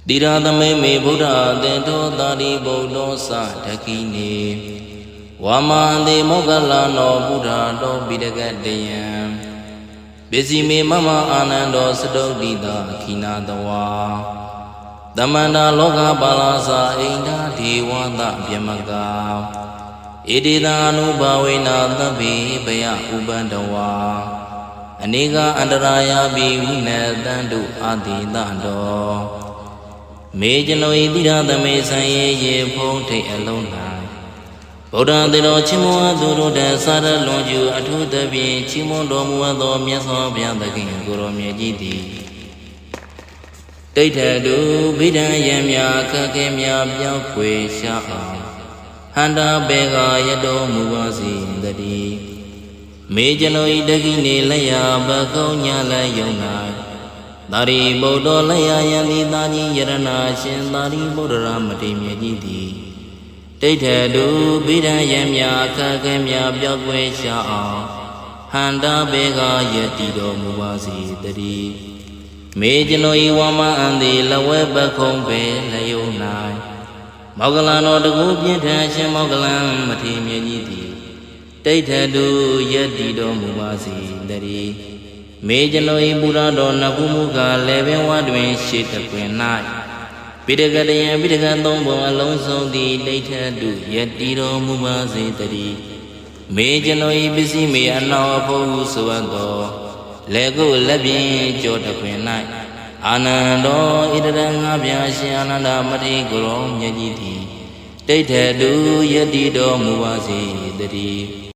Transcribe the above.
တိရသမေမေဗုဒ္ဓတေတောတာရိဗုဒ္ဓောသဒကိနေဝါမန္တိမောဂလနောဗုဒ္ဓတောပိတကတယံပစ္စည်းမေမမအာနန္တောစတုတိတာခိနာတဝါသမန္တာလောကပါလာစာအိန္ဒာဒေဝသဗျမကာဣတိတအနုဘာဝေနသဗ္ဗေဘယဥပန္တဝါအနေကအန္တရာယပိဝိနတံတုအာတိတတောမေကျွန်ုပ်ဤတိရသမေဆံရေဖုံးထိတ်အလုံး၌ဗုဒ္ဓသေတော်ချီးမွမ်းသူတို့တည်းစာရလွန်ကျူအထူးသဖြင့်ချီးမွမ်းတော်မူသောမြတ်စွာဘုရားသခင်ကိုရောမြတ်ကြီးသည်တိဋ္ဌတုဗိဒံယံမြခက်ခဲမြပြောင်းခွေရှာအောင်ဟန္တာဘေကရတော်မူပါစေတည်းမေကျွန်ုပ်ဤတကိနေလက်ရာဘကုံညာလက်ယုံ၌သာရိပုတ္တလက်ရာယံတိသာကြီးယရဏရှင်သာရိပုတ္တရာမတိမြတ်ကြီးသည်တိဋ္ဌတုဗိဒံယံမြခက်ခဲမြပြောင်းခွေရှာအောင်ဟန္တာဘေကရတည်တော်မူပါစေတည်းမေကျွန်ုပ်ဤဝမအံတိလဝဲပခုံးပေလယုံ၌မောဂလန်တော်တကူပြင်းထန်ရှင်မောဂလန်မထေရမြတ်ကြီးသည်တိဋ္ဌတုယတည်တော်မူပါစေတည်းမေကျွန်ုပ်ဤပူရတော်နကုမူကလည်းပင်ဝတွင်ရှိတတွင်၌ပိဋကတယံပိဋကသုံးပုံအလုံးစုံသည်တိဋ္ဌတုယတည်တော်မူပါစေတည်းမေကျွန်ုပ်ဤပစ္စည်းမေအနောက်အဖို့ဟုဆိုအပ်သောလေကုလက်ပြင်းကြောတခွင်၌အာနန္ဒောဣတရငါဗျာရှင်အာနန္ဒမတိကိုရောမြတ်ကြီးသည်တိဋ္ဌတုယတည်တော်မူပါစေတည်း